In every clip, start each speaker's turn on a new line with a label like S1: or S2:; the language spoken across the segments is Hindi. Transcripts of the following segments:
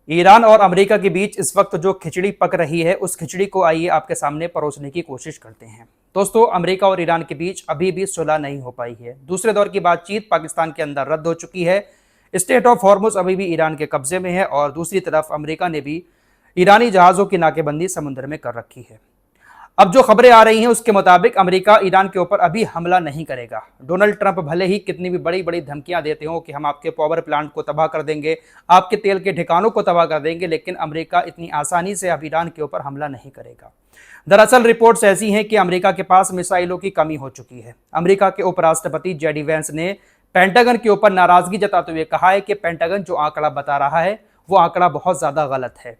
S1: ईरान और अमेरिका के बीच इस वक्त जो खिचड़ी पक रही है, उस खिचड़ी को आइए आपके सामने परोसने की कोशिश करते हैं। दोस्तों, अमेरिका और ईरान के बीच अभी भी सुलह नहीं हो पाई है। दूसरे दौर की बातचीत पाकिस्तान के अंदर रद्द हो चुकी है। स्टेट ऑफ हॉर्मुज अभी भी ईरान के कब्जे में है और दूसरी तरफ अमेरिका ने भी ईरानी जहाजों की नाकेबंदी समुद्र में कर रखी है। अब जो खबरें आ रही हैं उसके मुताबिक अमेरिका ईरान के ऊपर अभी हमला नहीं करेगा। डोनाल्ड ट्रंप भले ही कितनी भी बड़ी बड़ी धमकियां देते हो कि हम आपके पावर प्लांट को तबाह कर देंगे, आपके तेल के ठिकानों को तबाह कर देंगे, लेकिन अमेरिका इतनी आसानी से अब ईरान के ऊपर हमला नहीं करेगा। दरअसल रिपोर्ट्स ऐसी हैं कि अमेरिका के पास मिसाइलों की कमी हो चुकी है। अमेरिका के उपराष्ट्रपति जेडी वेंस ने पेंटागन के ऊपर नाराजगी जताते हुए कहा है कि पेंटागन जो आंकड़ा बता रहा है वो आंकड़ा बहुत ज्यादा गलत है।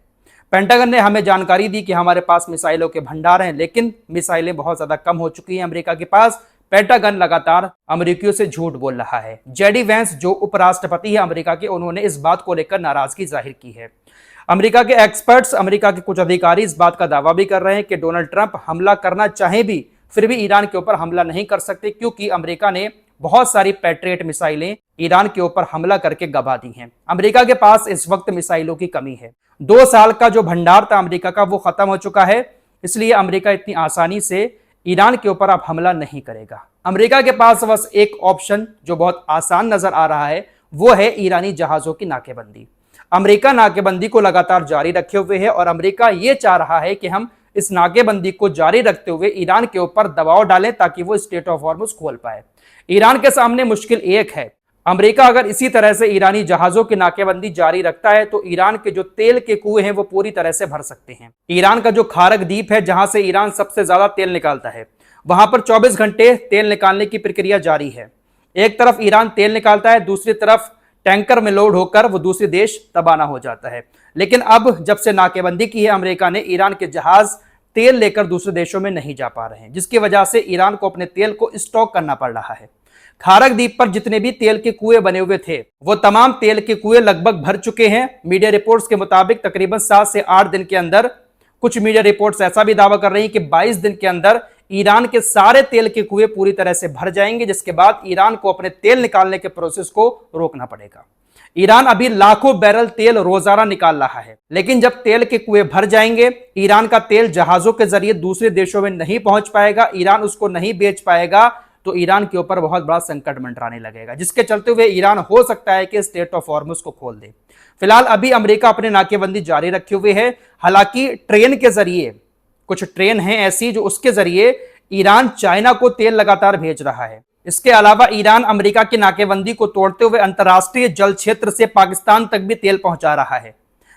S1: पेंटागन ने हमें जानकारी दी कि हमारे पास मिसाइलों के भंडार हैं, लेकिन मिसाइलें बहुत ज्यादा कम हो चुकी हैं अमेरिका के पास। पेंटागन लगातार अमेरिकियों से झूठ बोल रहा है। जेडी वेंस जो उपराष्ट्रपति है अमेरिका के, उन्होंने इस बात को लेकर नाराजगी जाहिर की है। अमेरिका के एक्सपर्ट्स, अमेरिका के कुछ अधिकारी इस बात का दावा भी कर रहे हैं कि डोनाल्ड ट्रंप हमला करना चाहे भी फिर भी ईरान के ऊपर हमला नहीं कर सकते, क्योंकि अमेरिका ने बहुत सारी पैट्रियट मिसाइलें ईरान के ऊपर हमला करके गवा दी हैं। अमेरिका के पास इस वक्त मिसाइलों की कमी है। 2 साल का जो भंडार था अमेरिका का वो खत्म हो चुका है, इसलिए अमेरिका इतनी आसानी से ईरान के ऊपर अब हमला नहीं करेगा। अमेरिका के पास बस एक ऑप्शन जो बहुत आसान नजर आ रहा है वो है ईरानी जहाजों की नाकेबंदी। अमेरिका नाकेबंदी को लगातार जारी रखे हुए है और अमेरिका ये चाह रहा है कि हम इस नाकेबंदी को जारी रखते हुए ईरान के ऊपर दबाव डालें ताकि वो स्टेट ऑफ हॉर्मुज खोल पाए। ईरान के सामने मुश्किल एक है, अमेरिका अगर इसी तरह से ईरानी जहाजों की नाकेबंदी जारी रखता है तो ईरान के जो तेल के कुएं हैं वो पूरी तरह से भर सकते हैं। ईरान का जो खारक द्वीप है जहां से ईरान सबसे ज्यादा तेल निकालता है, वहां पर 24 घंटे तेल निकालने की प्रक्रिया जारी है। एक तरफ ईरान तेल निकालता है, दूसरी तरफ टैंकर में लोड होकर वो दूसरे देश तबाना हो जाता है। लेकिन अब जब से नाकेबंदी की है अमेरिका ने, ईरान के जहाज तेल लेकर दूसरे देशों में नहीं जा पा रहे हैं, जिसकी वजह से ईरान को अपने तेल को स्टॉक करना पड़ रहा है। खारक द्वीप पर जितने भी तेल के कुएं बने हुए थे वो तमाम तेल के कुएं लगभग भर चुके हैं। मीडिया रिपोर्ट्स के मुताबिक तकरीबन 7 से 8 दिन के अंदर, कुछ मीडिया रिपोर्ट्स ऐसा भी दावा कर रही हैं कि 22 दिन के अंदर ईरान के सारे तेल के कुएं पूरी तरह से भर जाएंगे, जिसके बाद ईरान को अपने तेल निकालने के प्रोसेस को रोकना पड़ेगा। ईरान अभी लाखों बैरल तेल रोजाना निकाल रहा है, लेकिन जब तेल के कुएं भर जाएंगे, ईरान का तेल जहाजों के जरिए दूसरे देशों में नहीं पहुंच पाएगा, ईरान उसको नहीं बेच पाएगा, तो ईरान के ऊपर बहुत बड़ा संकट मंडराने लगेगा, जिसके चलते हुए ईरान हो सकता है कि स्टेट ऑफ हॉर्मुज को खोल दे। फिलहाल अभी अमेरिका अपने नाकेबंदी जारी रखे हुए है। हालांकि ट्रेन के जरिए, कुछ ट्रेन हैं ऐसी जो उसके जरिए ईरान चाइना को तेल लगातार भेज रहा है। इसके अलावा ईरान अमेरिका की नाकेबंदी को तोड़ते हुए अंतर्राष्ट्रीय जल क्षेत्र से पाकिस्तान तक भी तेल पहुंचा रहा है।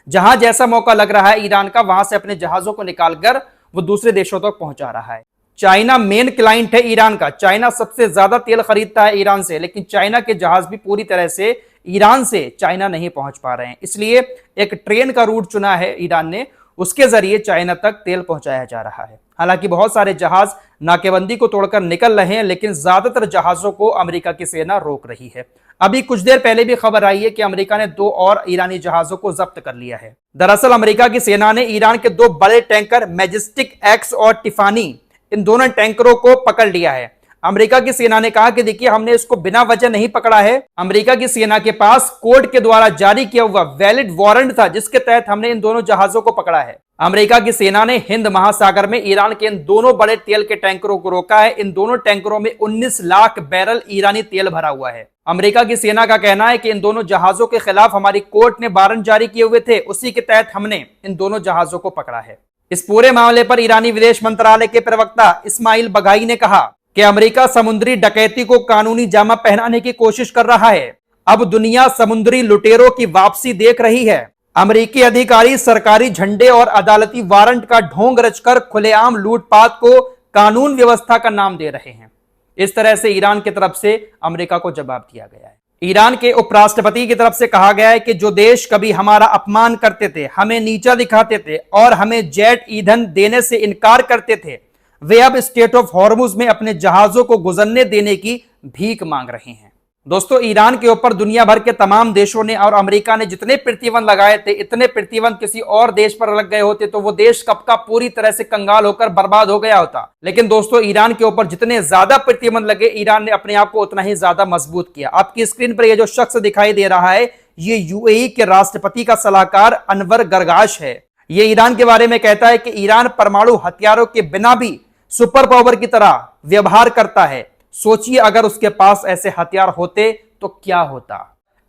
S1: जहां जैसा मौका लग रहा है ईरान का, वहां से अपने जहाजों को निकालकर वो दूसरे देशों तक पहुंचा रहा है। चाइना मेन क्लाइंट है ईरान का, चाइना सबसे ज्यादा तेल खरीदता है ईरान से, लेकिन चाइना के जहाज भी पूरी तरह से ईरान से चाइना नहीं पहुंच पा रहे हैं। इसलिए एक ट्रेन का रूट चुना है ईरान ने, उसके जरिए चाइना तक तेल पहुंचाया जा रहा है। हालांकि बहुत सारे जहाज नाकेबंदी को तोड़कर निकल रहे हैं, लेकिन ज्यादातर जहाजों को अमेरिका की सेना रोक रही है। अभी कुछ देर पहले भी खबर आई है कि अमेरिका ने 2 और ईरानी जहाजों को जब्त कर लिया है। दरअसल अमेरिका की सेना ने ईरान के 2 बड़े टैंकर मैजेस्टिक एक्स और टिफानी, इन दोनों टैंकरों को पकड़ लिया है। अमेरिका की सेना ने कहा कि देखिए, हमने इसको बिना वजह नहीं पकड़ा है। अमेरिका की सेना के पास कोर्ट के द्वारा जारी किया हुआ वैलिड वारंट था, जिसके तहत हमने इन दोनों जहाजों को पकड़ा है। अमेरिका की सेना ने हिंद महासागर में ईरान के इन दोनों बड़े तेल के टैंकरों को रोका है। इन दोनों टैंकरों में 19 लाख बैरल ईरानी तेल भरा हुआ है। अमेरिका की सेना का कहना है कि इन दोनों जहाजों के खिलाफ हमारी कोर्ट ने वारंट जारी किए हुए थे, उसी के तहत हमने इन दोनों जहाजों को पकड़ा है। इस पूरे मामले पर ईरानी विदेश मंत्रालय के प्रवक्ता इस्माइल बघाई ने कहा कि अमेरिका समुद्री डकैती को कानूनी जामा पहनाने की कोशिश कर रहा है। अब दुनिया समुद्री लुटेरों की वापसी देख रही है। अमेरिकी अधिकारी सरकारी झंडे और अदालती वारंट का ढोंग रचकर खुलेआम लूटपाट को कानून व्यवस्था का नाम दे रहे हैं। इस तरह से ईरान की तरफ से अमेरिका को जवाब दिया गया है। ईरान के उपराष्ट्रपति की तरफ से कहा गया है कि जो देश कभी हमारा अपमान करते थे, हमें नीचा दिखाते थे और हमें जेट ईंधन देने से इनकार करते थे, वे अब स्टेट ऑफ हॉर्मुज में अपने जहाजों को गुजरने देने की भीख मांग रहे हैं। दोस्तों, ईरान के ऊपर दुनिया भर के तमाम देशों ने और अमेरिका ने जितने प्रतिबंध लगाए थे, इतने प्रतिबंध किसी और देश पर लग गए होते तो वो देश कब का पूरी तरह से कंगाल होकर बर्बाद हो गया होता। लेकिन दोस्तों, ईरान के ऊपर जितने ज्यादा प्रतिबंध लगे, ईरान ने अपने आप को उतना ही ज्यादा मजबूत किया। आपकी स्क्रीन पर ये जो शख्स दिखाई दे रहा है, ये यूएई के राष्ट्रपति का सलाहकार अनवर गरगाश है। ये ईरान के बारे में कहता है कि ईरान परमाणु हथियारों के बिना भी सुपर पावर की तरह व्यवहार करता है। सोचिए अगर उसके पास ऐसे हथियार होते तो क्या होता।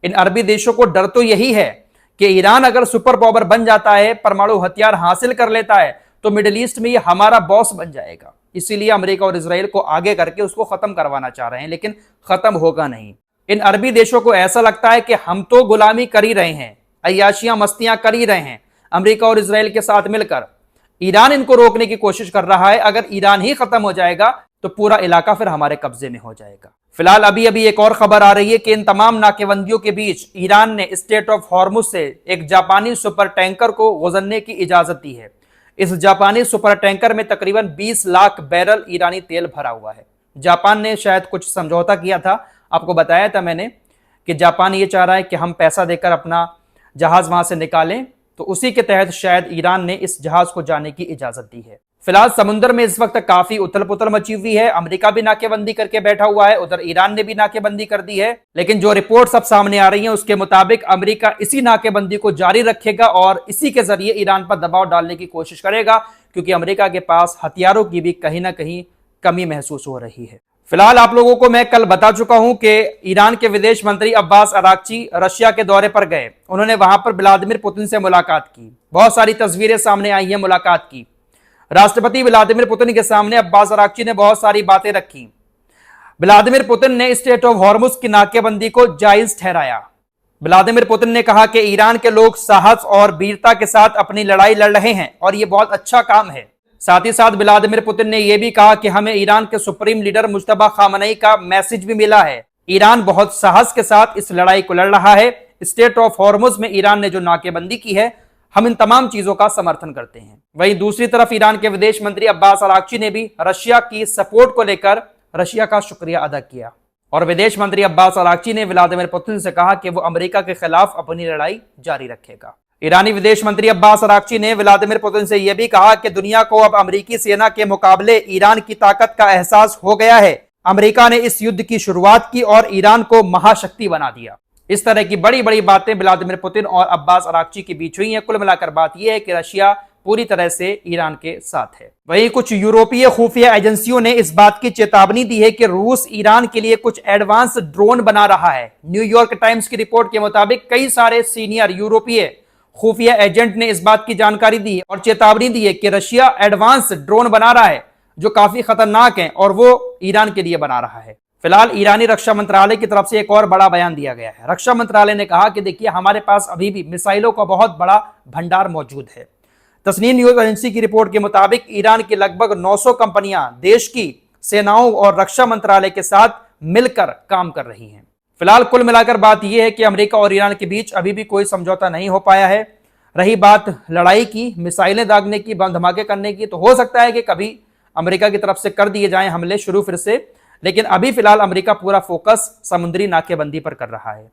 S1: इन अरबी देशों को डर तो यही है कि ईरान अगर सुपर पावर बन जाता है, परमाणु हथियार हासिल कर लेता है, तो मिडिल ईस्ट में ये हमारा बॉस बन जाएगा। इसीलिए अमेरिका और इजराइल को आगे करके उसको खत्म करवाना चाह रहे हैं, लेकिन खत्म होगा नहीं। इन अरबी देशों को ऐसा लगता है कि हम तो गुलामी कर ही रहे हैं, अय्याशियां मस्तियां कर ही रहे हैं अमेरिका और इजराइल के साथ मिलकर। ईरान इनको रोकने की कोशिश कर रहा है। अगर ईरान ही खत्म हो जाएगा तो पूरा इलाका फिर हमारे कब्जे में हो जाएगा। फिलहाल अभी एक और खबर आ रही है कि इन तमाम नाकेबंदियों के बीच ईरान ने स्टेट ऑफ हॉर्मुज से एक जापानी सुपर टैंकर को गुजरने की इजाजत दी है। इस जापानी सुपर टैंकर में तकरीबन 20 लाख बैरल ईरानी तेल भरा हुआ है। जापान ने शायद कुछ समझौता किया था, आपको बताया था मैंने कि जापान ये चाह रहा है कि हम पैसा देकर अपना जहाज वहां से निकालें, तो उसी के तहत शायद ईरान ने इस जहाज को जाने की इजाजत दी है। फिलहाल समुद्र में इस वक्त काफी उथल पुथल मची हुई है। अमेरिका भी नाकेबंदी करके बैठा हुआ है, उधर ईरान ने भी नाकेबंदी कर दी है। लेकिन जो रिपोर्ट्स अब सामने आ रही हैं उसके मुताबिक अमेरिका इसी नाकेबंदी को जारी रखेगा और इसी के जरिए ईरान पर दबाव डालने की कोशिश करेगा, क्योंकि अमेरिका के पास हथियारों की भी कहीं ना कहीं कमी महसूस हो रही है। फिलहाल आप लोगों को मैं कल बता चुका हूं कि ईरान के विदेश मंत्री अब्बास अराक्ची रशिया के दौरे पर गए। उन्होंने वहां पर व्लादिमीर पुतिन से मुलाकात की। बहुत सारी तस्वीरें सामने आई हैं मुलाकात की। राष्ट्रपति व्लादिमीर पुतिन के सामने अब्बास अराक्ची ने बहुत सारी बातें रखी। व्लादिमीर पुतिन ने स्टेट ऑफ हॉर्मुज की नाकेबंदी को जायज ठहराया। व्लादिमीर पुतिन ने कहा कि ईरान के लोग साहस और वीरता के साथ अपनी लड़ाई लड़ रहे हैं और यह बहुत अच्छा काम है। साथ ही साथ व्लादिमीर पुतिन ने यह भी कहा कि हमें ईरान के सुप्रीम लीडर मुज्तबा खामनेई का मैसेज भी मिला है। ईरान बहुत साहस के साथ इस लड़ाई को लड़ रहा है। स्टेट ऑफ हॉर्मुज में ईरान ने जो नाकेबंदी की है, हम इन तमाम चीजों का समर्थन करते हैं। वहीं दूसरी तरफ ईरान के विदेश मंत्री अब्बास अराक्ची ने भी रशिया की सपोर्ट को लेकर रशिया का शुक्रिया अदा किया और विदेश मंत्री अब्बास अराक्ची ने व्लादिमीर पुतिन से कहा कि वो अमेरिका के खिलाफ अपनी लड़ाई जारी रखेगा। ईरानी विदेश मंत्री अब्बास अराक्ची ने व्लादिमीर पुतिन से यह भी कहा कि दुनिया को अब अमेरिकी सेना के मुकाबले ईरान की ताकत का एहसास हो गया है। अमेरिका ने इस युद्ध की शुरुआत की और ईरान को महाशक्ति बना दिया। इस तरह की बड़ी बड़ी बातें व्लादिमीर पुतिन और अब्बास अराक्ची के बीच हुई हैं। कुल मिलाकर बात यह है कि रशिया पूरी तरह से ईरान के साथ है। वहीं कुछ यूरोपीय खुफिया एजेंसियों ने इस बात की चेतावनी दी है कि रूस ईरान के लिए कुछ एडवांस ड्रोन बना रहा है। न्यूयॉर्क टाइम्स की रिपोर्ट के मुताबिक कई सारे सीनियर यूरोपीय खुफिया एजेंट ने इस बात की जानकारी दी और चेतावनी दी है कि रशिया एडवांस ड्रोन बना रहा है जो काफी खतरनाक हैं और वो ईरान के लिए बना रहा है। फिलहाल ईरानी रक्षा मंत्रालय की तरफ से एक और बड़ा बयान दिया गया है। रक्षा मंत्रालय ने कहा कि देखिए, हमारे पास अभी भी मिसाइलों का बहुत बड़ा भंडार मौजूद है। तस्नीम न्यूज एजेंसी की रिपोर्ट के मुताबिक ईरान की लगभग 900 कंपनियां देश की सेनाओं और रक्षा मंत्रालय के साथ मिलकर काम कर रही हैं। फिलहाल कुल मिलाकर बात यह है कि अमेरिका और ईरान के बीच अभी भी कोई समझौता नहीं हो पाया है। रही बात लड़ाई की, मिसाइलें दागने की, बम धमाके करने की, तो हो सकता है कि कभी अमेरिका की तरफ से कर दिए जाएं हमले शुरू फिर से, लेकिन अभी फिलहाल अमेरिका पूरा फोकस समुद्री नाकेबंदी पर कर रहा है।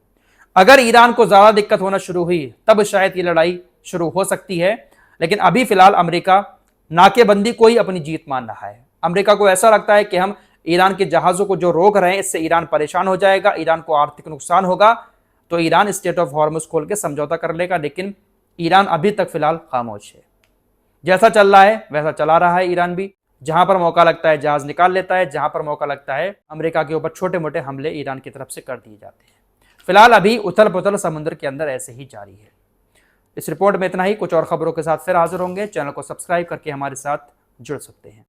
S1: अगर ईरान को ज्यादा दिक्कत होना शुरू हुई तब शायद ये लड़ाई शुरू हो सकती है, लेकिन अभी फिलहाल अमेरिका नाकेबंदी को ही अपनी जीत मान रहा है। अमेरिका को ऐसा लगता है कि हम ईरान के जहाजों को जो रोक रहे हैं इससे ईरान परेशान हो जाएगा, ईरान को आर्थिक नुकसान होगा, तो ईरान स्टेट ऑफ हॉर्मुज खोल के समझौता कर लेगा। लेकिन ईरान अभी तक फिलहाल खामोश है। जैसा चल रहा है वैसा चला रहा है। ईरान भी जहां पर मौका लगता है जहाज निकाल लेता है, जहां पर मौका लगता है अमेरिका के ऊपर छोटे मोटे हमले ईरान की तरफ से कर दिए जाते हैं। फिलहाल अभी उथल पुथल समुद्र के अंदर ऐसे ही जारी है। इस रिपोर्ट में इतना ही। कुछ और खबरों के साथ फिर हाजिर होंगे। चैनल को सब्सक्राइब करके हमारे साथ जुड़ सकते हैं।